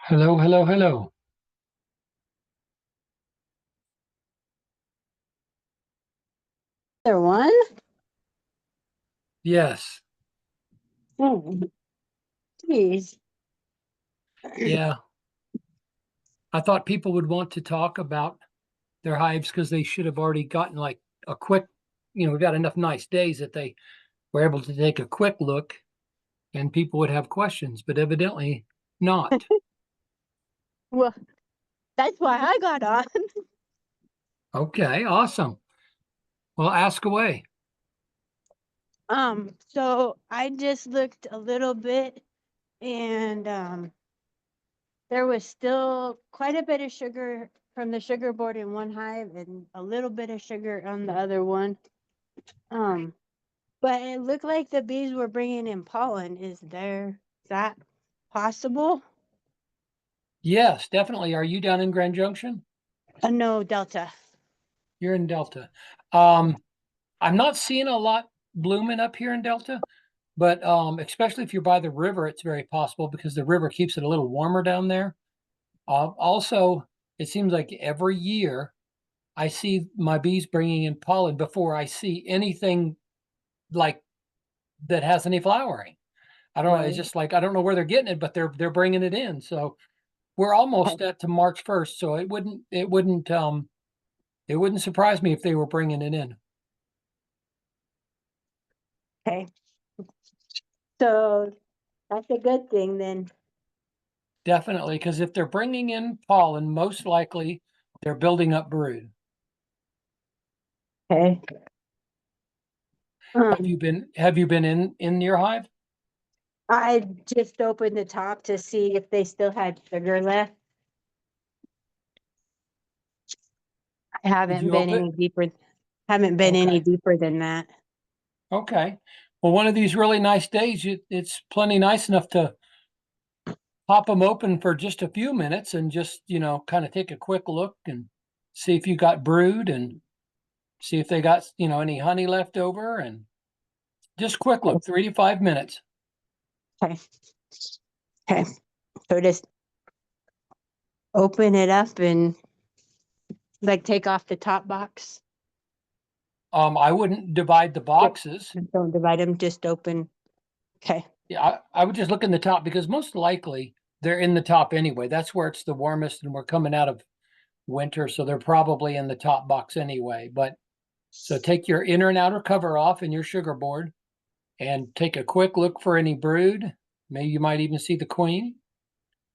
Hello, hello, hello. Other one? Yes. Oh, geez. Yeah. I thought people would want to talk about their hives because they should have already gotten like a quick, we got enough nice days that they were able to take a quick look and people would have questions, but evidently not. Well, that's why I got on. Okay, awesome. Well, ask away. So I just looked a little bit and there was still quite a bit of sugar from the sugar board in one hive and a little bit of sugar on the other one. Um, but it looked like the bees were bringing in pollen. Is that possible? Yes, definitely. Are you down in Grand Junction? No, Delta. You're in Delta. Um, I'm not seeing a lot blooming up here in Delta, but especially if you're by the river, it's very possible because the river keeps it a little warmer down there. Also, it seems like every year I see my bees bringing in pollen before I see anything like that has any flowering. I don't know. It's Right. just like I don't know where they're getting it, but they're bringing it in. So we're almost at to March 1st. So it wouldn't surprise me if they were bringing it in. Okay. So that's a good thing then. Definitely, because if they're bringing in pollen, most likely they're building up brood. Okay. Um, Have you been in your hive? I just opened the top to see if they still had sugar left. I Did haven't you been open? any deeper. Haven't been any Okay. deeper than that. Okay. Well, one of these really nice days, it's plenty nice enough to pop them open for just a few minutes and just, kind of take a quick look and see if you got brood and see if they got, any honey left over and just quick look, 3 to 5 minutes. Okay. Okay. So just open it up and like take off the top box. I wouldn't divide the Yep. boxes. Don't divide them, just open. Okay. Yeah, I would just look in the top because most likely they're in the top anyway. That's where it's the warmest and we're coming out of winter, so they're probably in the top box anyway. But so take your inner and outer cover off in your sugar board and take a quick look for any brood. Maybe you might even see the queen.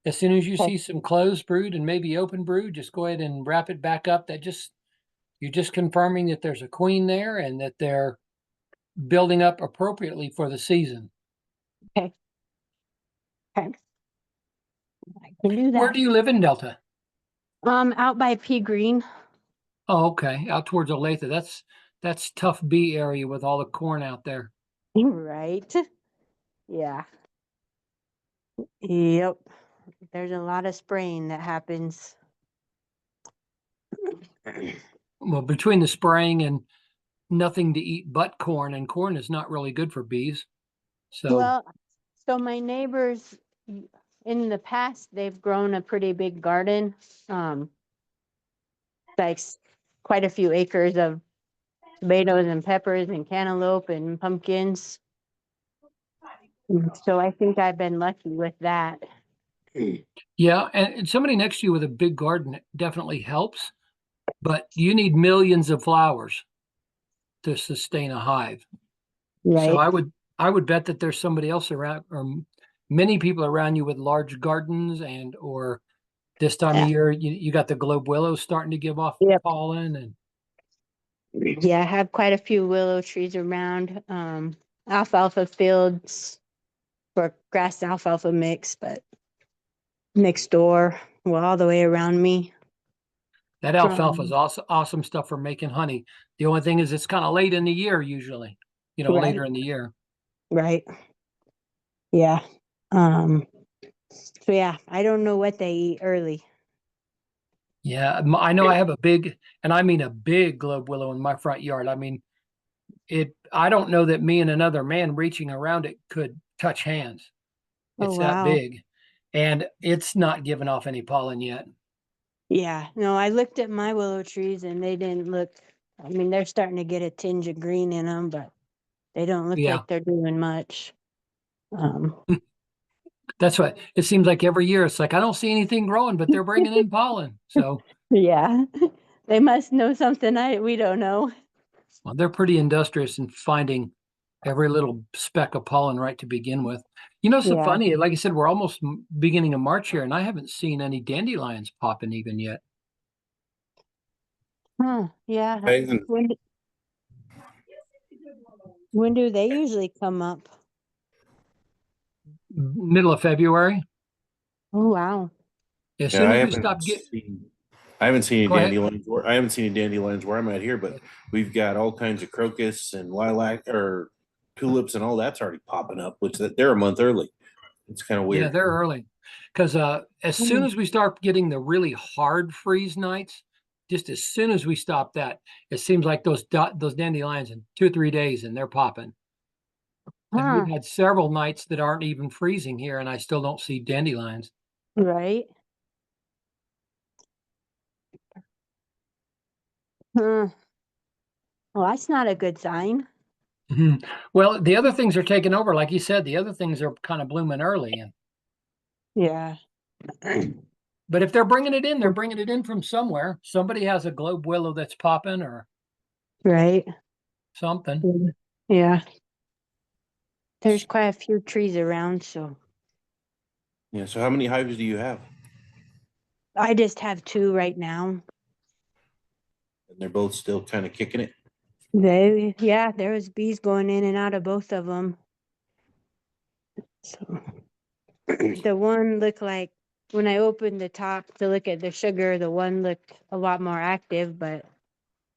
As soon as you Okay. see some closed brood and maybe open brood, just go ahead and wrap it back up. You're just confirming that there's a queen there and that they're building up appropriately for the season. Okay. Okay. I can do Where that. do you live in Delta? Out by Pea Green. Oh, okay. Out towards Olathe. That's tough bee area with all the corn out there. Right. Yeah. Yep. There's a lot of spraying that happens. Well, between the spraying and nothing to eat but corn, and corn is not really good for bees. So, Well, so my neighbors in the past, they've grown a pretty big garden. Um, like quite a few acres of tomatoes and peppers and cantaloupe and pumpkins. So I think I've been lucky with that. yeah, and somebody next to you with a big garden definitely helps, but you need millions of flowers to sustain a hive. So Right. I would bet that there's somebody else around or many people around you with large gardens and or this time of Yeah. year you got the globe willows starting to give off Yep. pollen and Yeah, I have quite a few willow trees around. Alfalfa fields for grass and alfalfa mix, but next door, well, all the way around me. that alfalfa is Um, awesome stuff for making honey. The only thing is it's kind of late in the year usually, right, later in the year. right. Yeah. Um, so yeah, I don't know what they eat early. Yeah, I know I have a big, and I mean a big globe willow in my front yard. I mean, I don't know that me and another man reaching around it could touch hands. Oh It's that wow. big. and it's not giving off any pollen yet. Yeah, no, I looked at my willow trees and they didn't look, I mean, they're starting to get a tinge of green in them, but they don't look Yeah, like they're doing much. Um, that's what it seems like every year. It's like I don't see anything growing, but they're bringing in pollen. So, yeah, they must know something we don't know. well, they're pretty industrious in finding every little speck of pollen right to begin with. You know, so Yeah. funny. Like I said, we're almost beginning of March here, and I haven't seen any dandelions popping even yet. Huh, yeah. And When do they usually come up? Middle of February. Oh, wow. As yeah, soon as we stop I haven't seen any go ahead. dandelions. I haven't seen any dandelions where I'm at here, but we've got all kinds of crocus and lilac or tulips and all that's already popping up, which they're a month early. It's kind of Yeah, weird. they're early. Because as soon as we start getting the really hard freeze nights, just as soon as we stop that, it seems like those dandelions in 2 or 3 days and they're popping. And Huh, we've had several nights that aren't even freezing here, and I still don't see dandelions. right? Huh. Well, that's not a good sign. Mhm. Well, the other things are taking over, like you said. The other things are kind of blooming early, and Yeah. but if they're bringing it in, they're bringing it in from somewhere. Somebody has a globe willow that's popping or Right. something. Yeah. There's quite a few trees around, so Yeah. So how many hives do you have? I just have two right now. And they're both still kind of kicking it. Yeah, there was bees going in and out of both of them. So the one looked like when I opened the top to look at the sugar, the one looked a lot more active, but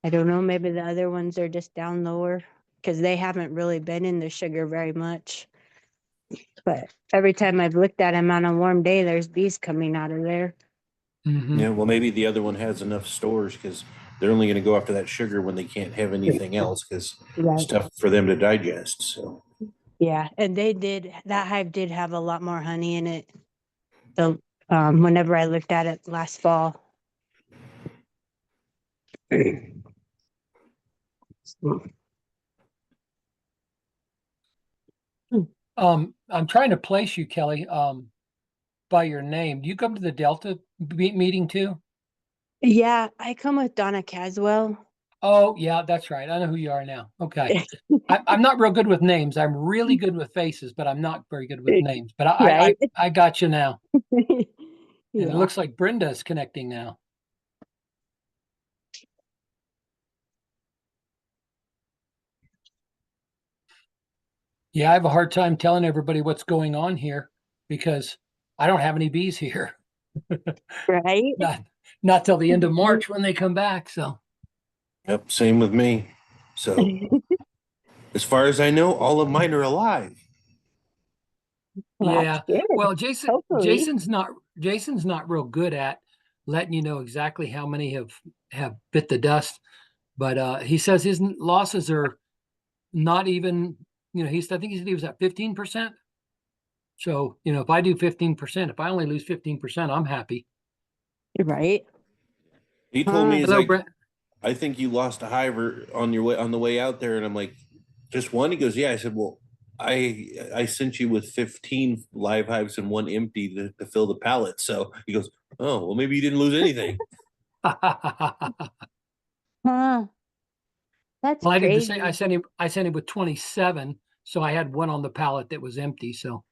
I don't know, maybe the other ones are just down lower because they haven't really been in the sugar very much. But every time I've looked at them on a warm day, there's bees coming out of there. Mhm. Yeah. Well, maybe the other one has enough stores because they're only going to go after that sugar when they can't have anything else because it's Right. tough for them to digest. So. Yeah, and that hive did have a lot more honey in it. So whenever I looked at it last fall. I'm trying to place you, Kelly, by your name. Do you come to the Delta meeting too? Yeah, I come with Donna Caswell. Oh, yeah, that's right. I know who you are now. Okay. I'm not real good with names. I'm really good with faces, but I'm not very good with names. But Right. I got you now. And it Yeah. looks like Brenda's connecting now. Yeah, I have a hard time telling everybody what's going on here because I don't have any bees here. Right. Not not till the end of March when they come back. So Yep. Same with me. So as far as I know, all of mine are alive. Well, that's yeah. good. Well, Hopefully. Jason's not real good at letting you know exactly how many have bit the dust, but he says his losses are not even, I think he said he was at 15%. So, if I do 15%, if I only lose 15%, I'm happy. Right. He told me, he's Hello, like, Brent. I think you lost a hive on your way on the way out there, and I'm like, just one. He goes, yeah. I said, well, I sent you with 15 live hives and one empty to fill the pallet. So he goes, oh, well, maybe you didn't lose anything. Huh. That's Well, I did the crazy. same. I sent him with 27, so I had one on the pallet that was empty. So,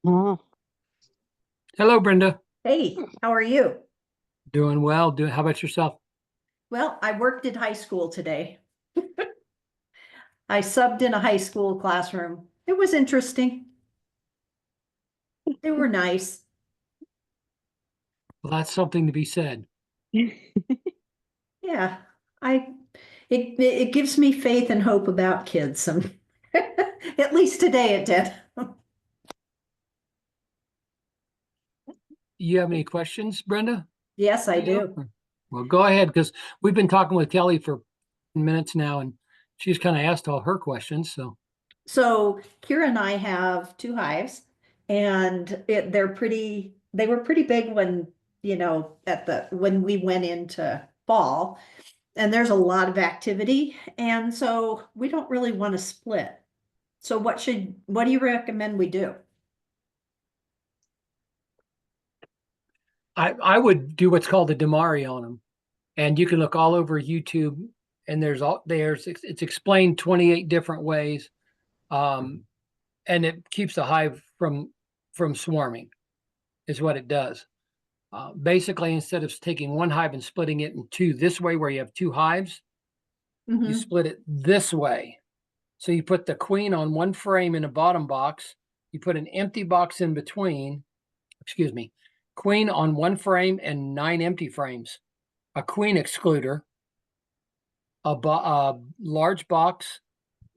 Oh, hello, Brenda. Hey, how are you? Doing well. How about yourself? Well, I worked at high school today. I subbed in a high school classroom. It was interesting. They were nice. Well, that's something to be said. Yeah, I it gives me faith and hope about kids. Some at least today it did. You have any questions, Brenda? Yes, I do. Well, go ahead, because we've been talking with Kelly for minutes now, and she's kind of asked all her questions. So, So Kira and I have two hives, And they were pretty big when, when we went into fall. And there's a lot of activity, and so we don't really want to split. So what do you recommend we do? I would do what's called a DeMari on them, and you can look all over YouTube, and it's explained 28 different ways, and it keeps the hive from swarming, is what it does. Basically, instead of taking one hive and splitting it in two this way, where you have two hives, you Mhm. split it this way. So you put the queen on one frame in a bottom box. You put an empty box in between. Excuse me. Queen on one frame and 9 empty frames. A queen excluder. A large box,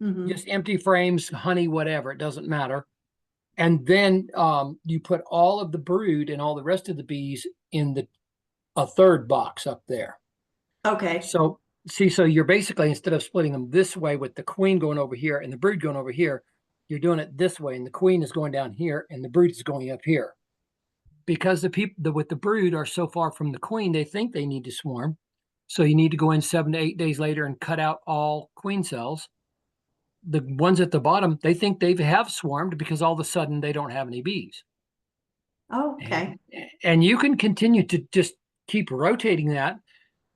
Mhm. just empty frames, honey, whatever. It doesn't matter. And then you put all of the brood and all the rest of the bees in a third box up there. Okay, So so you're basically, instead of splitting them this way with the queen going over here and the brood going over here, you're doing it this way, and the queen is going down here and the brood is going up here. Because the people with the brood are so far from the queen, they think they need to swarm. So you need to go in 7 to 8 days later and cut out all queen cells. The ones at the bottom, they think they have swarmed because all of a sudden they don't have any bees. okay, And you can continue to just keep rotating that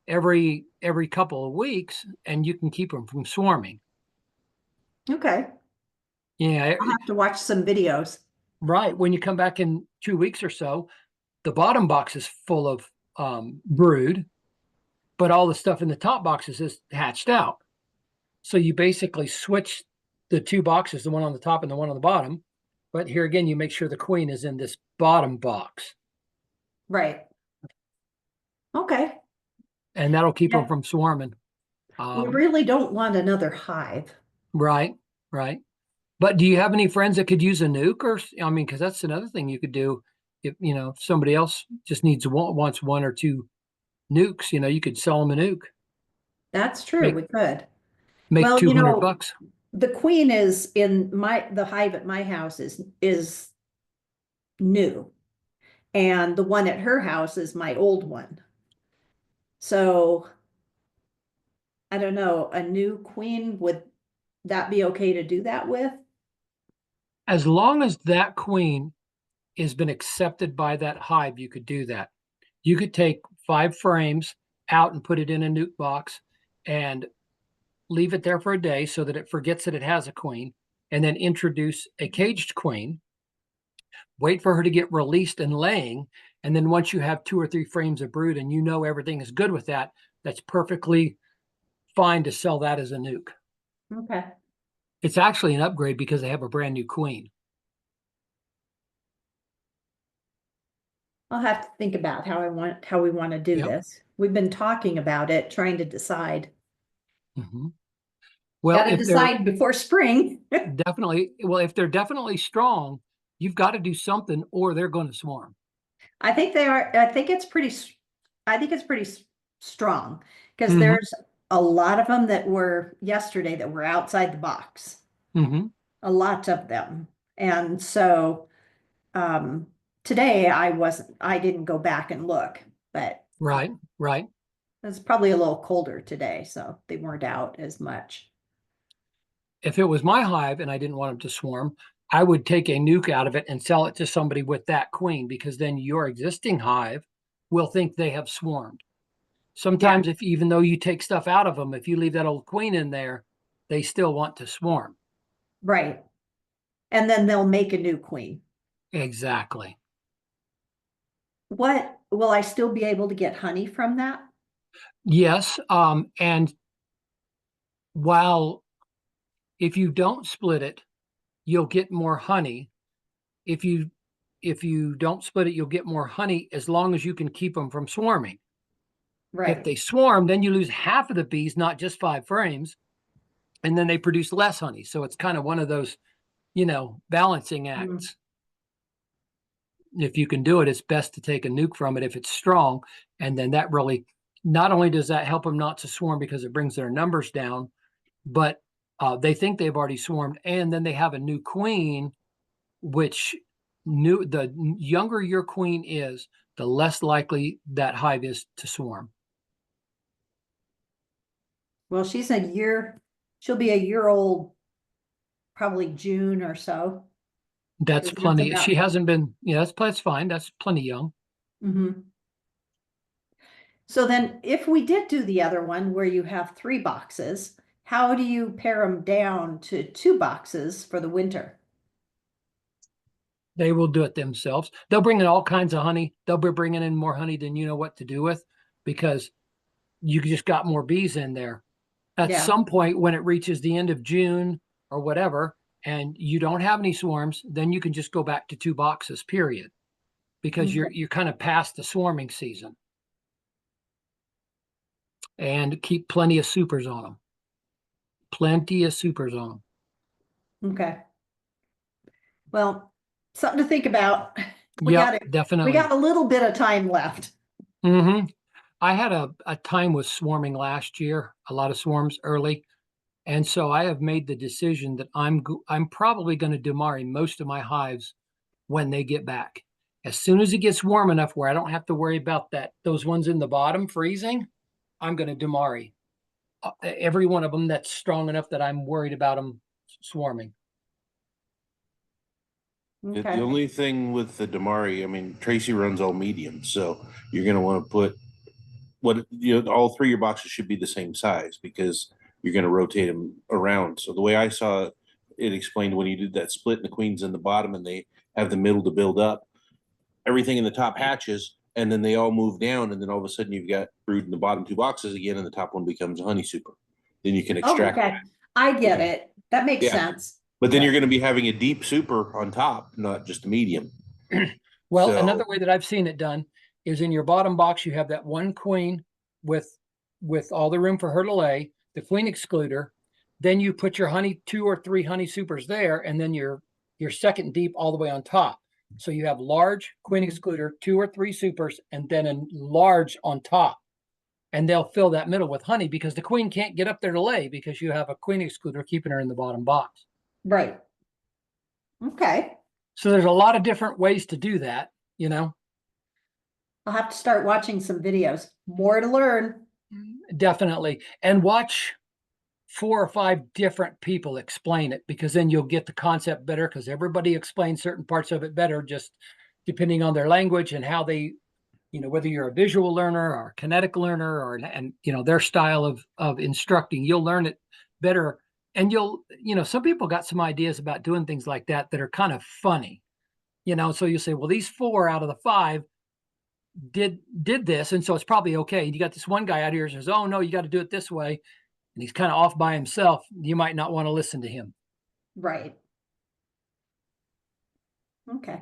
every couple of weeks, and you can keep them from swarming. okay. Yeah, I'll have to watch some videos. right. When you come back in 2 weeks or so, the bottom box is full of brood, but all the stuff in the top boxes is hatched out. So you basically switch the two boxes, the one on the top and the one on the bottom. But here again, you make sure the queen is in this bottom box, Right. Okay. and that'll keep Yeah. them from swarming. We really don't want another hive. Right, right. But do you have any friends that could use a nuke? Or I mean, because that's another thing you could do. If somebody else just wants 1 or 2 nukes, you could sell them a nuke, That's true, make we could. make Well, $200. the queen is in the hive at my house is new. And the one at her house is my old one. So I don't know, a new queen, would that be okay to do that with? As long as that queen has been accepted by that hive, you could do that. You could take 5 frames out and put it in a nuke box and leave it there for a day so that it forgets that it has a queen, and then introduce a caged queen, wait for her to get released and laying, and then once you have 2 or 3 frames of brood and everything is good with that, that's perfectly fine to sell that as a nuke. Okay. It's actually an upgrade because they have a brand new queen. I'll have to think about how we want to do Yep. this. We've been talking about it, trying to decide. Mhm. Well, Got to if decide before spring. if they're definitely strong, you've got to do something or they're going to swarm. I think they are. I think it's pretty strong because Mhm. there's a lot of them that were yesterday that were outside the box. Mm-hmm. A lot of them. And so today I didn't go back and look, but Right, right. it's probably a little colder today, so they weren't out as much. If it was my hive and I didn't want them to swarm, I would take a nuke out of it and sell it to somebody with that queen, because then your existing hive will think they have swarmed. Sometimes, if even though you take stuff out of them, if you leave that old queen in there, they still want to swarm. Right. And then they'll make a new queen. Exactly. What will I still be able to get honey from that? Yes. And while if you don't split it, you'll get more honey. If you don't split it, you'll get more honey as long as you can keep them from swarming. Right. If they swarm, then you lose half of the bees, not just 5 frames, and then they produce less honey. So it's kind of one of those, balancing acts. If you can do it, it's best to take a nuke from it if it's strong. And then that really, not only does that help them not to swarm because it brings their numbers down, but they think they've already swarmed. And then they have a new queen, which younger your queen is, the less likely that hive is to swarm. Well, she'll be a year old, probably June or so. That's That's plenty. about- She hasn't been, that's fine. That's plenty young. Mm-hmm. So then if we did do the other one where you have 3 boxes, how do you pare them down to 2 boxes for the winter? They will do it themselves. They'll bring in all kinds of honey. They'll be bringing in more honey than you know what to do with, because you just got more bees in there. At Yeah. some point when it reaches the end of June or whatever, and you don't have any swarms, then you can just go back to 2 boxes, period. Because Okay. you're kind of past the swarming season. And keep plenty of supers on them. Plenty of supers on them. Okay. Well, something to think about. Yeah, We definitely. got a little bit of time left. Mm-hmm. I had a time with swarming last year, a lot of swarms early. And so I have made the decision that I'm probably going to demari most of my hives when they get back. As soon as it gets warm enough where I don't have to worry about those ones in the bottom freezing, I'm going to demari every one of them that's strong enough that I'm worried about them swarming. The Okay. only thing with the Damari, I mean, Tracy runs all mediums, so you're going to want to put all 3 of your boxes should be the same size, because you're going to rotate them around. So the way I saw it explained, when you did that split and the queen's in the bottom and they have the middle to build up, everything in the top hatches, and then they all move down, and then all of a sudden you've got brood in the bottom 2 boxes again, and the top one becomes a honey super. Then you can Oh, extract. okay. I get Yeah. it. That makes Yeah. sense. But then Yeah. you're going to be having a deep super on top, not just a medium. Well, So- another way that I've seen it done is in your bottom box, you have that one queen with all the room for her to lay, the queen excluder. Then you put your 2 or 3 honey supers there, and then your second deep all the way on top. So you have large queen excluder, 2 or 3 supers, and then a large on top. And they'll fill that middle with honey, because the queen can't get up there to lay because you have a queen excluder keeping her in the bottom box. Right. Okay. So there's a lot of different ways to do that, I'll have to start watching some videos. More to learn. Definitely. And watch 4 or 5 different people explain it, because then you'll get the concept better, because everybody explains certain parts of it better, just depending on their language and how they, whether you're a visual learner or a kinetic learner and their style of instructing, you'll learn it better. And some people got some ideas about doing things like that are kind of funny, so you say, well, these 4 out of the 5 did this, and so it's probably okay. You got this one guy out here who says, oh no, you got to do it this way, and he's kind of off by himself. You might not want to listen to him. Right. Okay.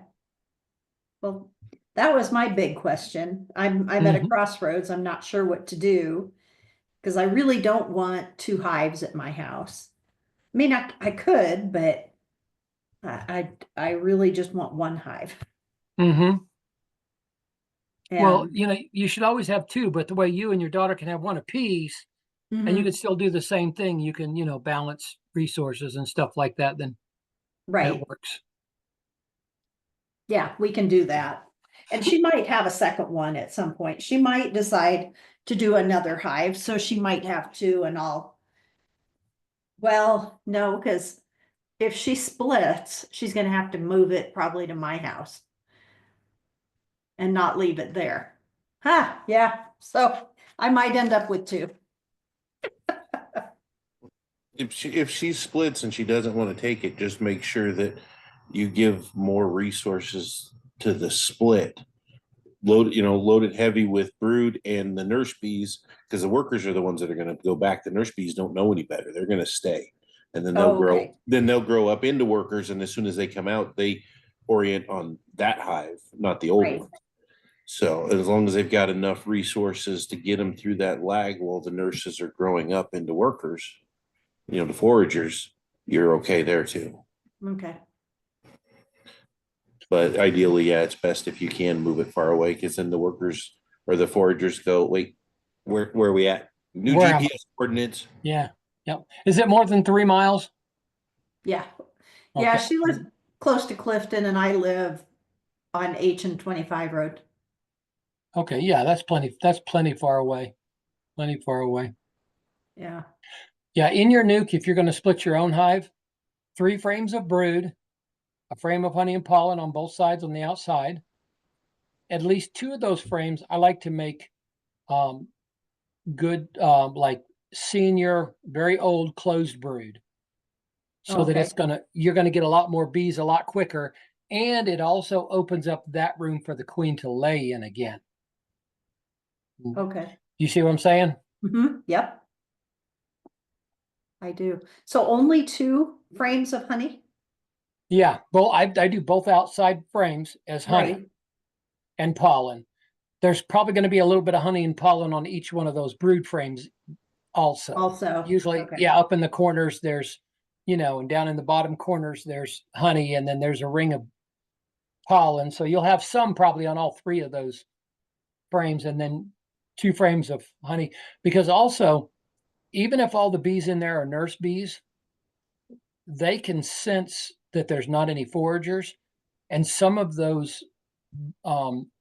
Well, that was my big question. I'm at a Mhm. crossroads. I'm not sure what to do, because I really don't want 2 hives at my house. I mean, I could, but I really just want 1 hive. Mm-hmm. Well, And you should always have 2, but the way you and your daughter can have 1 apiece, and you Mhm. can still do the same thing. You can, balance resources and stuff like that. Then Right. that works. Yeah, we can do that. And she might have a second one at some point. She might decide to do another hive, so she might have 2 and all. Well, no, because if she splits, she's gonna have to move it probably to my house and not leave it there. Yeah, so I might end up with 2. If she splits and she doesn't want to take it, just make sure that you give more resources to the split. Load it heavy with brood and the nurse bees, because the workers are the ones that are going to go back. The nurse bees don't know any better. They're going to stay, and then they'll grow. Okay. Then they'll grow up into workers, and as soon as they come out, they orient on that hive, not the old Right. one. So as long as they've got enough resources to get them through that lag while the nurses are growing up into workers, the foragers, you're okay there too. Okay. But ideally, yeah, it's best if you can move it far away, because then the workers or the foragers go, wait, where are we at? New Where am I? GPS coordinates. Yeah. Yep. Is it more than 3 miles? Yeah. Yeah, Okay. she lives close to Clifton and I live on H&25 road. Okay, yeah, that's plenty far away. Plenty far away. Yeah. Yeah, in your nuke, if you're going to split your own hive, 3 frames of brood, a frame of honey and pollen on both sides on the outside. At least 2 of those frames, I like to make good, like senior, very old closed brood, so that Okay. you're gonna get a lot more bees a lot quicker, and it also opens up that room for the queen to lay in again. Okay. You see what I'm saying? Yep. I do. So only 2 frames of honey? Yeah, well, I do both outside frames as honey Right. and pollen. There's probably going to be a little bit of honey and pollen on each one of those brood frames also. Also, Usually, okay. yeah, up in the corners there's, and down in the bottom corners there's honey, and then there's a ring of pollen. So you'll have some probably on all 3 of those frames, and then 2 frames of honey. Because also, even if all the bees in there are nurse bees, they can sense that there's not any foragers, and some of those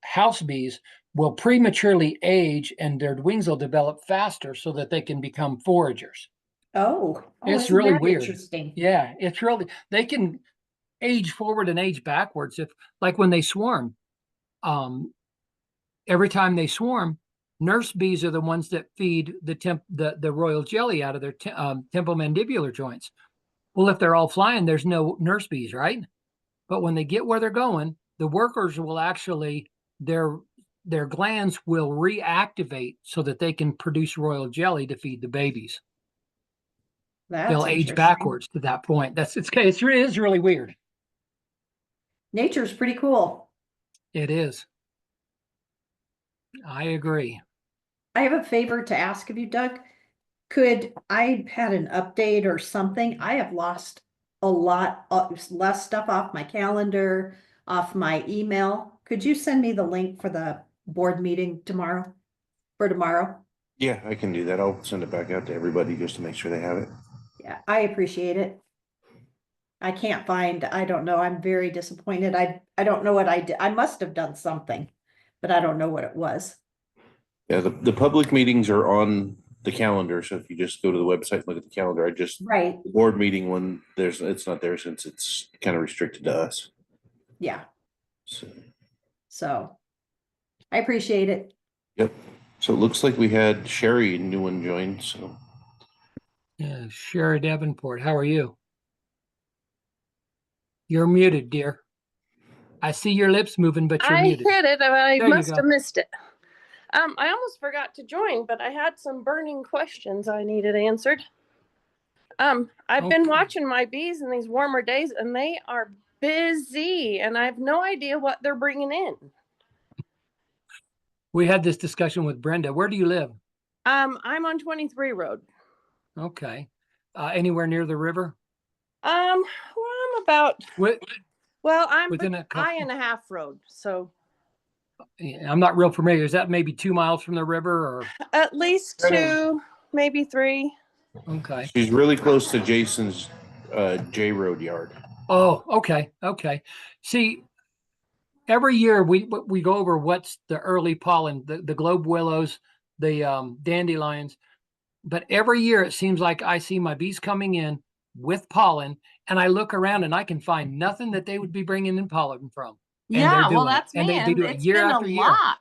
house bees will prematurely age, and their wings will develop faster so that they can become foragers. Oh, It's isn't really that weird. interesting? Yeah, they can age forward and age backwards. If, like, when they swarm, every time they swarm, nurse bees are the ones that feed the royal jelly out of their temporomandibular joints. Well, if they're all flying, there's no nurse bees, right? But when they get where they're going, the workers will actually, their glands will reactivate so that they can produce royal jelly to feed the babies. They'll That's age interesting. backwards to that point. It is really weird. Nature's pretty cool. It is. I agree. I have a favor to ask of you, Doug. Could I had an update or something? I have lost a lot less stuff off my calendar, off my email. Could you send me the link for the board meeting tomorrow? For tomorrow? Yeah, I can do that. I'll send it back out to everybody just to make sure they have it. Yeah, I appreciate it. I can't find, I don't know, I'm very disappointed. I don't know what I did. I must have done something, but I don't know what it was. Yeah, the public meetings are on the calendar. So if you just go to the website and look at the calendar, Right, the board meeting one, it's not there since it's kind of restricted to us. yeah, So, so I appreciate it. yep. So it looks like we had Sherry, a new one, join. So Yeah, Sherry Davenport, how are you? You're muted, dear. I see your lips moving, but you're I muted. hit it. I There you must go. have missed it. I almost forgot to join, but I had some burning questions I needed answered. I've been Okay. watching my bees in these warmer days, and they are busy, and I have no idea what they're bringing in. We had this discussion with Brenda. Where do you live? I'm on 23 Road. Okay. Anywhere near the river? Well, I'm about. Well, I'm Within a couple. I and a half road, so Yeah, I'm not real familiar. Is that maybe 2 miles from the river, or? at least 2, maybe 3. Okay. she's really close to Jason's J Road yard. Oh, okay. Okay. See, every year we go over what's the early pollen, the globe willows, the dandelions, but every year it seems like I see my bees coming in with pollen, and I look around and I can find nothing that they would be bringing in pollen from. And they're Yeah, well, doing it. that's And me. they And do it it's year been after a year. lot.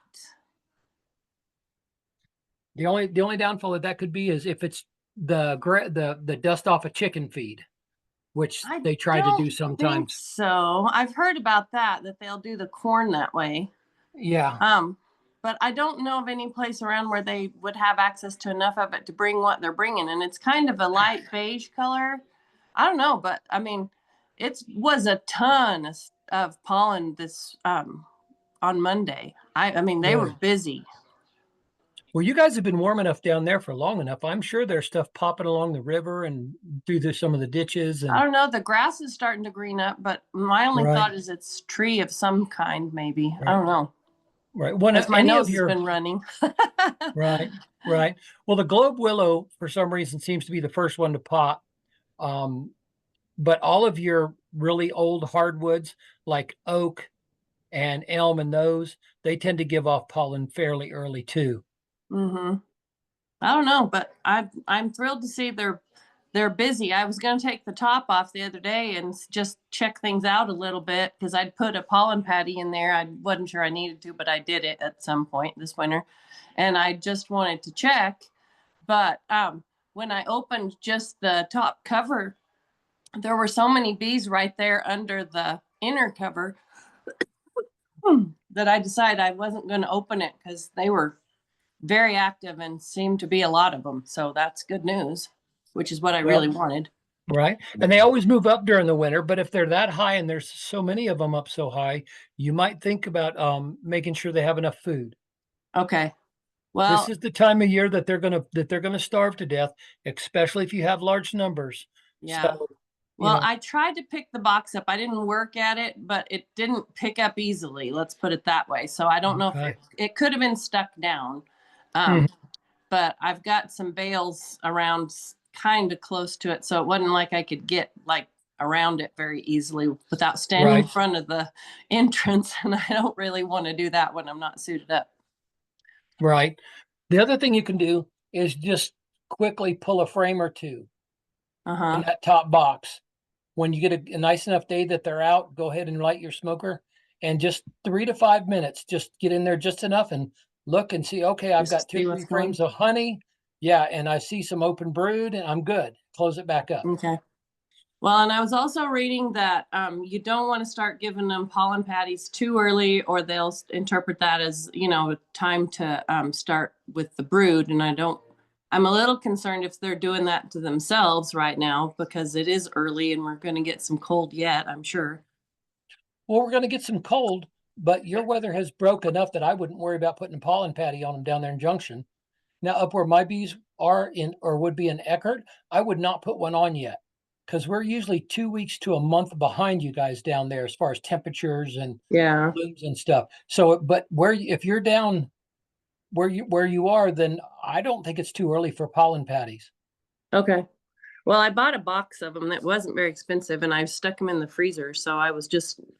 The only downfall that could be is if it's the dust off a chicken feed, which I they try to don't do think sometimes. so. I've heard about that they'll do the corn that way. Yeah. But I don't know of any place around where they would have access to enough of it to bring what they're bringing. And it's kind of a light beige color. I don't know, but I mean, it was a ton of pollen this on Monday. I mean, they were Good. busy. Well, you guys have been warm enough down there for long enough. I'm sure there's stuff popping along the river and through some of the ditches. And I don't know. The grass is starting to green up, but my only Right. thought is it's tree of some kind, maybe. I Right. don't know. right, one Because my any nose of your has been running. right, right. Well, the globe willow for some reason seems to be the first one to pop. But all of your really old hardwoods like oak and elm and those, they tend to give off pollen fairly early too. Mm-hmm. I don't know, but I'm thrilled to see they're busy. I was going to take the top off the other day and just check things out a little bit because I'd put a pollen patty in there. I wasn't sure I needed to, but I did it at some point this winter, and I just wanted to check. But when I opened just the top cover, there were so many bees right there under the inner cover that I decided I wasn't going to open it because they were very active and seemed to be a lot of them. So that's good news, which is what I Well, really wanted. Right. And they always move up during the winter, but if they're that high and there's so many of them up so high, you might think about making sure they have enough food. Okay. Well, This is the time of year that they're gonna starve to death, especially if you have large numbers. yeah. So, Well, know, I tried to pick the box up. I didn't work at it, but it didn't pick up easily. Let's put it that way. So I don't know if Okay. it could have been stuck down. Mhm. But I've got some bales around kind of close to it. So it wasn't like I could get like around it very easily without standing in Right. front of the entrance. And I don't really want to do that when I'm not suited up. Right. The other thing you can do is just quickly pull a frame or two in Uh-huh. that top box. When you get a nice enough day that they're out, go ahead and light your smoker and just 3 to 5 minutes, just get in there just enough and look and see, okay, I've Just got to see 2 or what's 3 frames going. of honey. Yeah, and I see some open brood and I'm good. Close it back up. Okay. Well, and I was also reading that you don't want to start giving them pollen patties too early, or they'll interpret that as, time to start with the brood. And I'm a little concerned if they're doing that to themselves right now because it is early and we're going to get some cold yet, I'm sure. Well, we're going to get some cold, but your weather has broke enough that I wouldn't worry about putting a pollen patty on them down there in Junction. Now, up where my bees are in or would be in Eckert, I would not put one on yet because we're usually 2 weeks to a month behind you guys down there as far as temperatures and Yeah. blooms and stuff. So, but if you're down where you are, then I don't think it's too early for pollen patties. Okay. Well, I bought a box of them that wasn't very expensive and I've stuck them in the freezer. So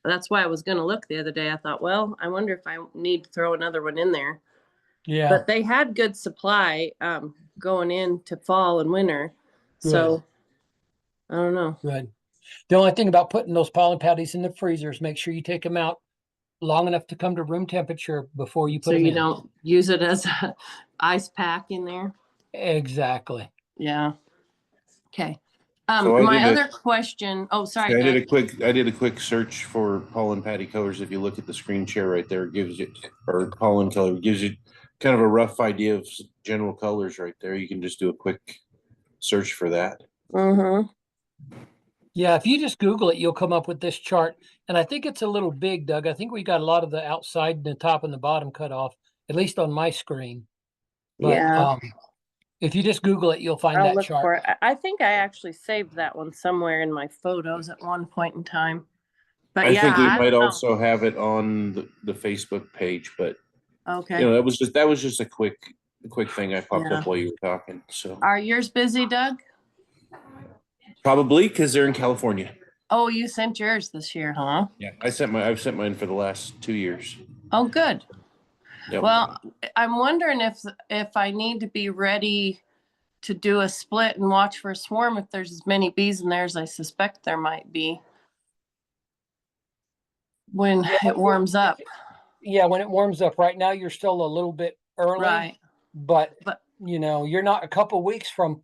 that's why I was going to look the other day. I thought, well, I wonder if I need to throw another one in there. Yeah, But they had good supply going into fall and winter. So I don't know. good. The only thing about putting those pollen patties in the freezer is make sure you take them out long enough to come to room temperature before you put So them you in. don't use it as a ice pack in there. Exactly. Yeah. Okay. So I My did a- other question. Oh, sorry. I did Doug. I did a quick search for pollen patty colors. If you look at the screen share right there, it gives you, or pollen color, it gives you kind of a rough idea of general colors right there. You can just do a quick search for that. Mm-hmm. Yeah, if you just Google it, you'll come up with this chart. And I think it's a little big, Doug. I think we got a lot of the outside, the top and the bottom cut off, at least on my screen. But Yeah. if you just Google it, you'll find I'll that look chart. for it. I think I actually saved that one somewhere in my photos at one point in time. But I think we I might don't know. also have it on the Facebook page, but Okay. that was just a quick thing I popped Yeah. up while you were talking. So Are yours busy, Doug? probably because they're in California. Oh, you sent yours this year, huh? Yeah, I've sent mine for the last 2 years. Oh, good. Yep. Well, I'm wondering if I need to be ready to do a split and watch for a swarm if there's as many bees in there as I suspect there might be when it warms up. Yeah, when it warms up. Right now, you're still a little bit early, Right. but But you're not a couple weeks from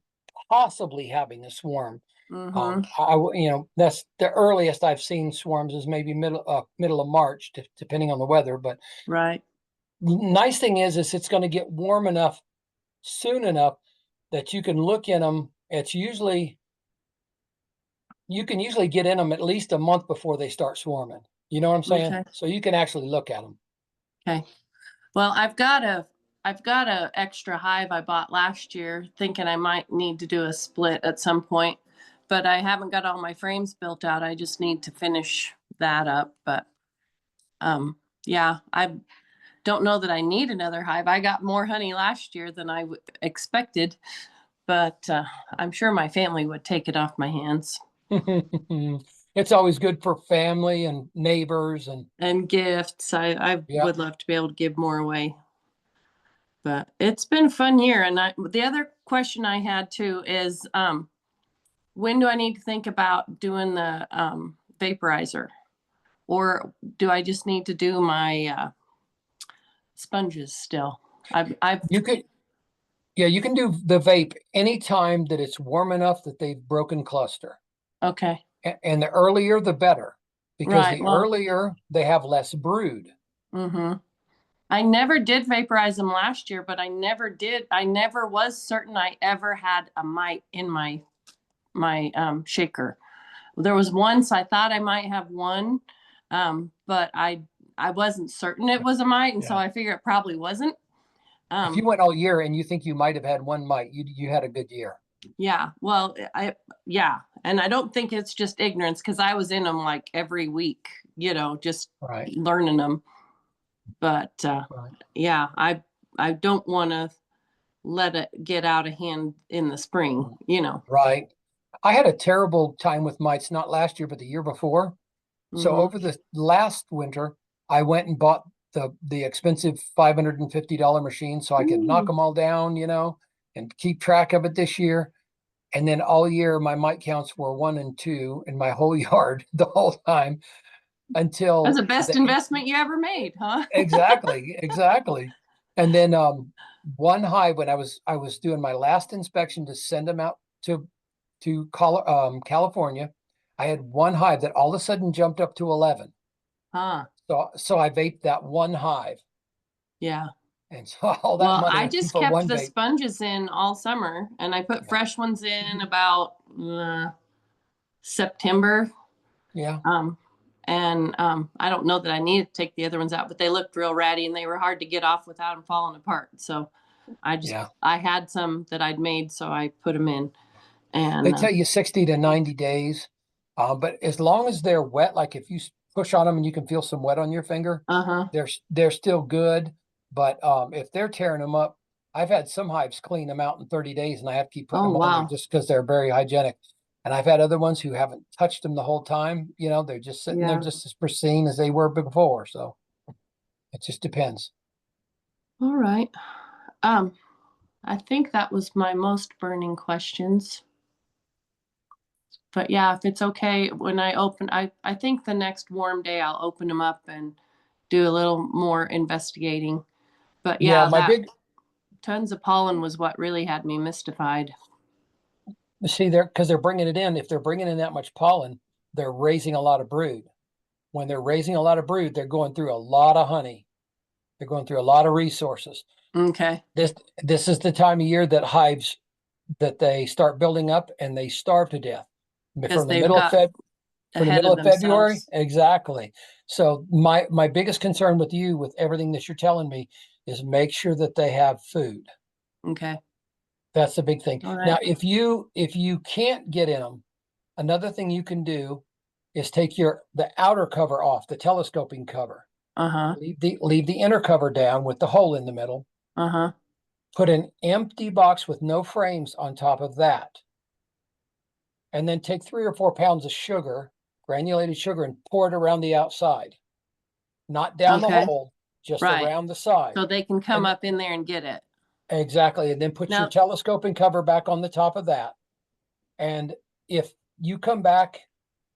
possibly having a swarm. mm-hmm. That's the earliest I've seen swarms is maybe middle of March, depending on the weather. But Right. nice thing is it's going to get warm enough soon enough that you can look in them. You can usually get in them at least a month before they start swarming. You know what I'm saying? Okay. So you can actually look at them. Okay. Well, I've got a extra hive I bought last year, thinking I might need to do a split at some point, but I haven't got all my frames built out. I just need to finish that up. But yeah, I don't know that I need another hive. I got more honey last year than I expected, but I'm sure my family would take it off my hands. And It's always good for family and neighbors And gifts. I Yeah. would love to be able to give more away. But it's been a fun year. And the other question I had too is, when do I need to think about doing the vaporizer? Or do I just need to do my sponges still? I've you could, yeah, you can do the vape anytime that it's warm enough that they've broken cluster. okay. And the earlier the better, because Right, the well- earlier they have less brood. Mm-hmm. I never did vaporize them last year, but I never was certain I ever had a mite in my shaker. There was once I thought I might have one, but I wasn't certain it was a mite, and so Yeah. I figure it probably wasn't. If you went all year and you think you might have had one mite, you had a good year. Yeah, well, and I don't think it's just ignorance because I was in them like every week, just Right. learning them. But Right. yeah, I don't want to let it get out of hand in the spring, Right. I had a terrible time with mites, not last year, but the year before. So Mhm. over the last winter, I went and bought the expensive $550 machine so I could knock Ooh. them all down, and keep track of it this year. And then all year, my mite counts were 1 and 2 in my whole yard the whole time until That's the best the- investment you ever made, huh? Exactly. And then one hive when I was doing my last inspection to send them out to California, I had one hive that all of a sudden jumped up to 11. Huh. So I vaped that one hive, Yeah. and so all that Well, money I went just for kept one the vape. sponges in all summer and I put Yeah. fresh ones in about September. Yeah, And I don't know that I needed to take the other ones out, but they looked real ratty and they were hard to get off without them falling apart. So yeah. I had some that I'd made, so I put them in. They And tell you 60 to 90 days, but as long as they're wet, like if you push on them and you can feel some wet on your finger, uh-huh. they're still good. But if they're tearing them up, I've had some hives clean them out in 30 days, and I have to keep putting Oh, them on wow. there just because they're very hygienic. And I've had other ones who haven't touched them the whole time. They're just sitting there Yeah. just as pristine as they were before. So it just depends. All right. I think that was my most burning questions. But yeah, if it's okay, when I open, I think the next warm day I'll open them up and do a little more investigating. But yeah, my that big tons of pollen was what really had me mystified. see there because they're bringing it in. If they're bringing in that much pollen, they're raising a lot of brood. When they're raising a lot of brood, they're going through a lot of honey. They're going through a lot of resources. Okay. This is the time of year that hives that they start building up and they starve to death. Because From the they've middle of got Feb from the ahead middle of of February, themselves. exactly. So my biggest concern with you, with everything that you're telling me, is make sure that they have food. Okay. That's the big thing. All right. Now, if you can't get in them, another thing you can do is take the outer cover off, the telescoping cover. Uh-huh. Leave the inner cover down with the hole in the middle. Uh-huh. Put an empty box with no frames on top of that. And then take 3 or 4 pounds of sugar, granulated sugar, and pour it around the outside. Not down the Okay. hole, just Right. around the side. So they can come And- up in there and get it. Exactly. And then put your Now- telescoping cover back on the top of that. And if you come back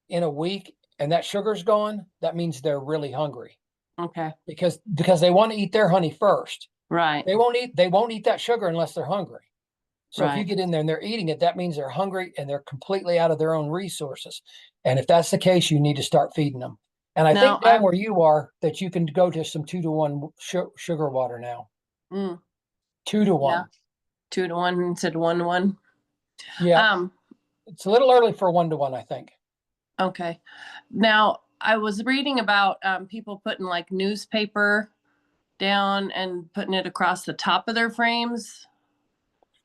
in a week and that sugar's gone, that means they're really hungry Okay. because they want to eat their honey first. Right. They won't eat that sugar unless they're hungry. So if you Right. get in there and they're eating it, that means they're hungry and they're completely out of their own resources. And if that's the case, you need to start feeding them. And I Now, think down I'm- where you are, that you can go to some 2-to-1 sugar water now. Mm, 2-to-1. 2-to-1 instead of 1-to-1. Yeah, it's a little early for 1-to-1, I think. Okay. Now, I was reading about people putting like newspaper down and putting it across the top of their frames.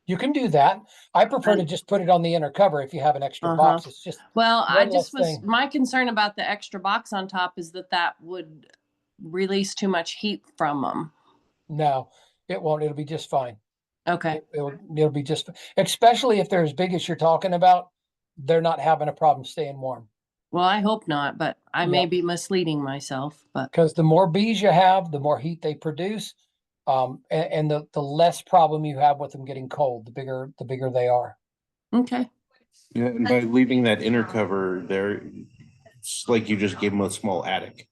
You can do that. I prefer to And- just put it on the inner cover if you have an extra Uh-huh. box. It's just Well, I One just less was, thing. my concern about the extra box on top is that would release too much heat from them. no, it won't. It'll be just fine. Okay. It'll be just, especially if they're as big as you're talking about, they're not having a problem staying warm. Well, I hope not, but I may Yeah. be misleading myself, but Because the more bees you have, the more heat they produce. And the less problem you have with them getting cold, the bigger they are. okay. Yeah, and by leaving that inner cover there, it's like you just gave them a small attic.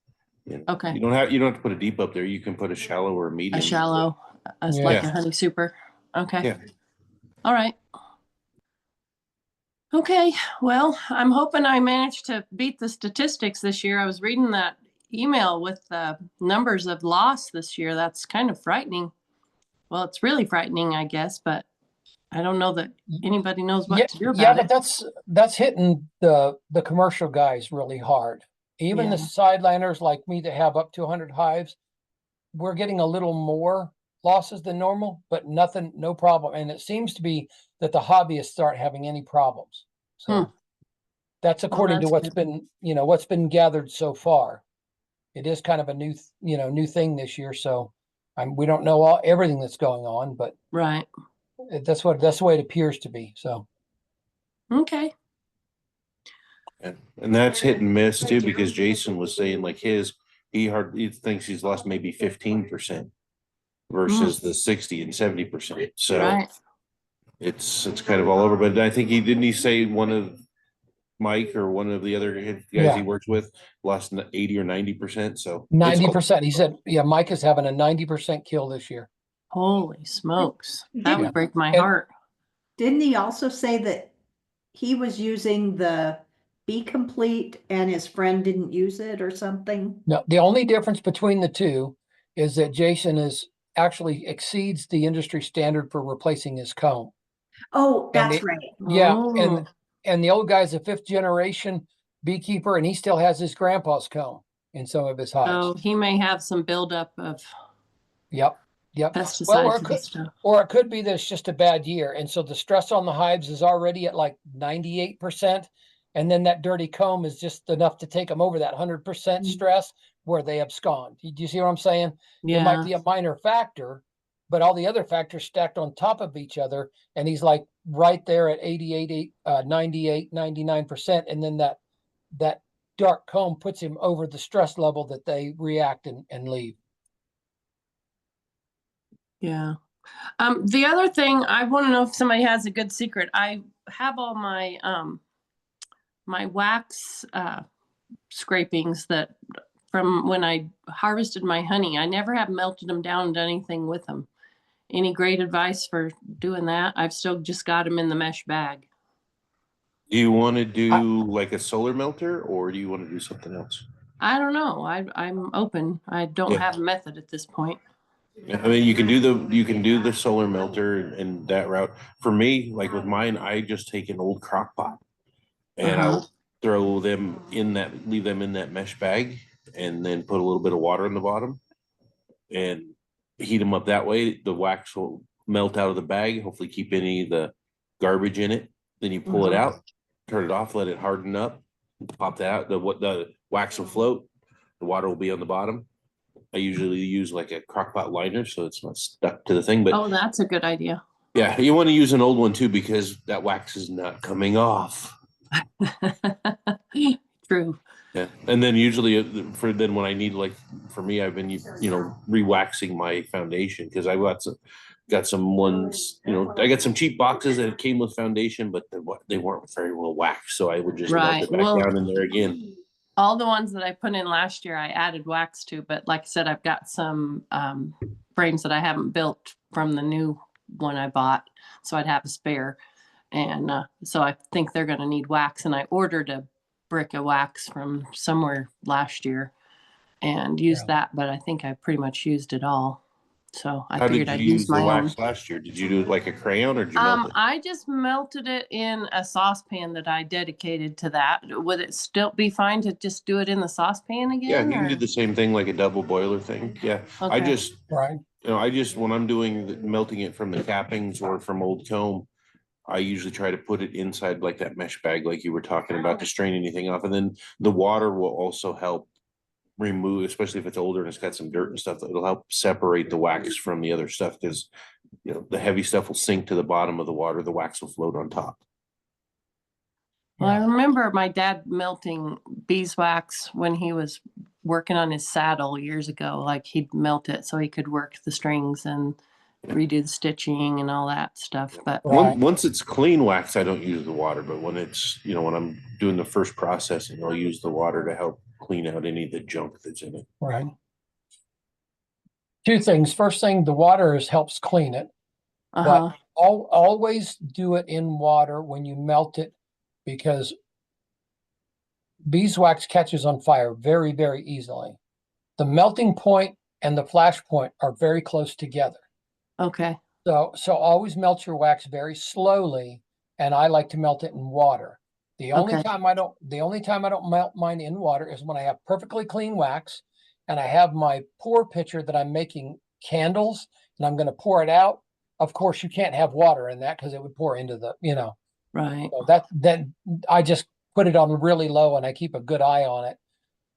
Okay. You don't have to put a deep up there. You can put a shallow or a medium. A shallow, as Yeah. like a honey super. Okay. Yeah. All right. Okay, well, I'm hoping I managed to beat the statistics this year. I was reading that email with the numbers of loss this year. That's kind of frightening. Well, it's really frightening, I guess, but I don't know that anybody knows what to do Yeah, about but it. that's hitting the commercial guys really hard. Even the Yeah. sideliners like me that have up to 100 hives, we're getting a little more losses than normal, but nothing, no problem. And it seems to be that the hobbyists aren't having any problems. So that's according to that's what's good. been, what's been gathered so far. It is kind of a new thing this year. So we don't know everything that's going on, but Right. that's the way it appears to be. So. Okay. And that's hit and miss too, because Jason was saying like he thinks he's lost maybe 15% versus the 60 and 70%. So Right. it's kind of all over. But I think he say one of Mike or one of the other guys Yeah. he works with lost 80 or 90%. So 90%. He said, yeah, Mike is having a 90% kill this year. Holy smokes. That Didn't- would break my And- heart. Didn't he also say that he was using the Be Complete and his friend didn't use it or something? No, the only difference between the two is that Jason is actually exceeds the industry standard for replacing his comb. Oh, And that's it- right. Yeah, Oh, and the old guy's a 5th generation beekeeper, and he still has his grandpa's comb in some of his hives. so he may have some buildup of Yep. Well, pesticides and stuff. or it could be that it's just a bad year, and so the stress on the hives is already at like 98%, and then that dirty comb is just enough to take them over that 100% Mm. stress where they abscond. Do you see what I'm saying? It Yeah. might be a minor factor, but all the other factors stacked on top of each other, and he's like right there at 88, 98, 99%, and then that dark comb puts him over the stress level that they react and leave. Yeah. The other thing, I want to know if somebody has a good secret. I have all my my wax scrapings that from when I harvested my honey. I never have melted them down and done anything with them. Any great advice for doing that? I've still just got them in the mesh bag. do you want to do like a solar melter or do you want to do something else? I don't know. I'm open. I don't Yeah. have a method at this point. I mean, you can do the solar melter and that route. For me, like with mine, I just take an old crock pot and Uh-huh. I'll leave them in that mesh bag and then put a little bit of water in the bottom and heat them up that way. The wax will melt out of the bag, hopefully keep any of the garbage in it. Then you pull it Uh-huh. out, turn it off, let it harden up, pop that out. The wax will float, the water will be on the bottom. I usually use like a crock pot liner so it's not stuck to the thing. But Oh, that's a good idea. yeah, you want to use an old one too because that wax is not coming off. True. Yeah, and then usually when I need for me, I've been re-waxing my foundation because I got some ones. I got some cheap boxes that came with foundation, but they weren't very well waxed, so I would just melt Right. it back Well, down in there again. all the ones that I put in last year, I added wax to, but like I said, I've got some frames that I haven't built from the new one I bought, so I'd have a spare. And so I think they're going to need wax. And I ordered a brick of wax from somewhere last year and used that, but I think I pretty much used it all. So I How figured did I'd you use use the my own. wax last year? Did you do it like a crayon or did you melt it? I just melted it in a saucepan that I dedicated to that. Would it still be fine to just do it in the saucepan again? Yeah, you can do or- the same thing like a double boiler thing. Yeah, I Okay. just Right. when I'm doing melting it from the cappings or from old comb, I usually try to put it inside like that mesh bag, like you were talking about, to strain anything off. And then the water will also help remove, especially if it's older and it's got some dirt and stuff, it'll help separate the wax from the other stuff because the heavy stuff will sink to the bottom of the water, the wax will float on top. Well, I Yeah. remember my dad melting beeswax when he was working on his saddle years ago. Like he'd melt it so he could work the strings and redo the stitching and all that stuff. But Right. Once it's clean wax, I don't use the water, but when it's, when I'm doing the first processing, I'll use the water to help clean out any of the junk that's in it. Right. Two things. First thing, the water helps clean it. uh-huh. Always do it in water when you melt it, because beeswax catches on fire very, very easily. The melting point and the flash point are very close together. Okay. So always melt your wax very slowly, and I like to melt it in water. The only Okay. time I don't melt mine in water is when I have perfectly clean wax and I have my pour pitcher that I'm making candles and I'm going to pour it out. Of course, you can't have water in that because it would pour into the, Right. so then I just put it on really low and I keep a good eye on it,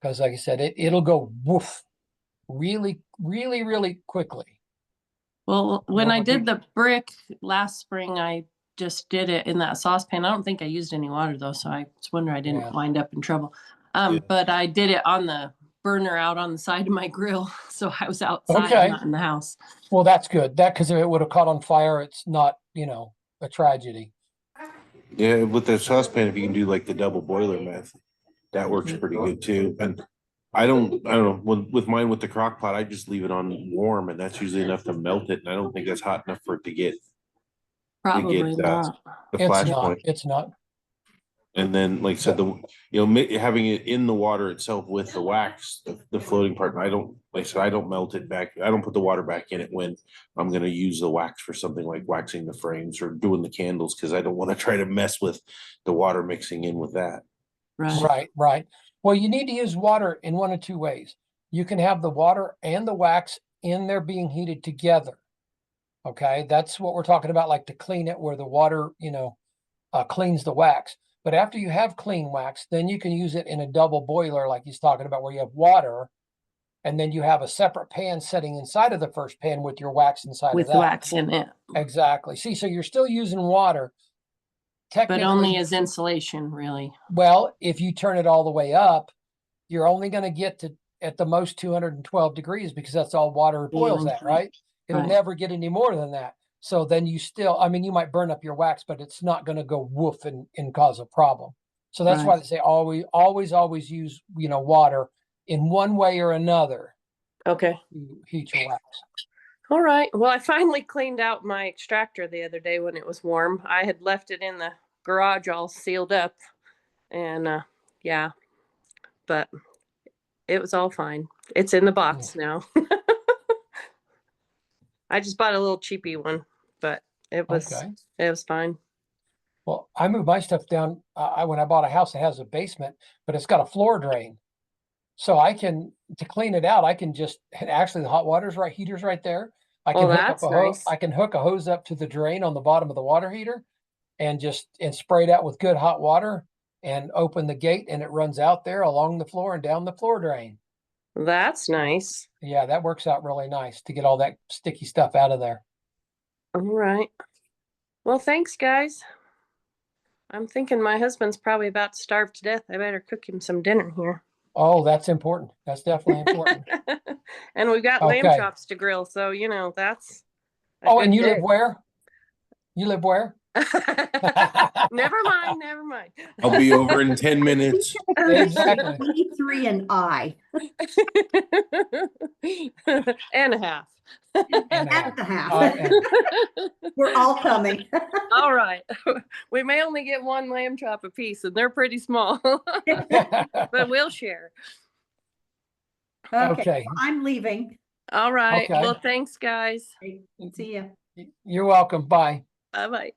because like I said, it'll go woof really, really, really quickly. Well, when I Well, did the brick last spring, I just did it in that saucepan. I don't think I used any water though, so I was wondering I didn't Yeah. wind up in trouble. Yeah. But I did it on the burner out on the side of my grill, so I was outside, Okay. not in the house. Well, that's good. Because if it would have caught on fire, it's not, a tragedy. Yeah, with the saucepan, if you can do like the double boiler method, that works pretty good too. And I don't know, with mine with the crock pot, I just leave it on warm, and that's usually enough to melt it. And I don't think that's hot enough for it to get Probably the not. flash point. It's not. And then, like I said, having it in the water itself with the wax, the floating part, I don't melt it back. I don't put the water back in it when I'm going to use the wax for something like waxing the frames or doing the candles, because I don't want to try to mess with the water mixing in with that. Right. Right. Well, you need to use water in one of two ways. You can have the water and the wax in there being heated together. Okay, that's what we're talking about, like to clean it where the water, cleans the wax. But after you have clean wax, then you can use it in a double boiler, like he's talking about, where you have water, and then you have a separate pan setting inside of the first pan with your wax inside With of that. wax in it, Exactly. See, so you're still using water. but Technically, only as insulation, really. well, if you turn it all the way up, you're only going to get to at the most 212 degrees, because that's all water boils at, right? It'll Right. never get any more than that. So then you you might burn up your wax, but it's not going to go woof and cause a problem. So that's why Right. they say always use, water in one way or another Okay. to heat your wax. All right. Well, I finally cleaned out my extractor the other day when it was warm. I had left it in the garage all sealed up, and yeah, but it was all fine. It's in the box now. I just bought a little cheapy one, but it was fine. Well, I moved my stuff down. When I bought a house that has a basement, but it's got a floor drain. So to clean it out, I can just, actually the hot heater's right there. I can hook up that's nice. I can hook a hose up to the drain on the bottom of the water heater and spray it out with good hot water and open the gate, and it runs out there along the floor and down the floor drain. That's nice. Yeah, that works out really nice to get all that sticky stuff out of there. All right. Well, thanks, guys. I'm thinking my husband's probably about to starve to death. I better cook him some dinner here. Oh, that's important. That's definitely important. And we've got lamb Okay. chops to grill, so that's a Oh, good and you day. live where? You live where? Never mind. I'll be over in 10 minutes. Exactly. 23 and I. And a half. At the half. Uh, We're all coming. All right. We may only get one lamb chop a piece, and they're pretty small, but we'll share. Okay. I'm leaving. All right. Okay. Well, thanks, guys. See ya. You're welcome. Bye. Bye-bye.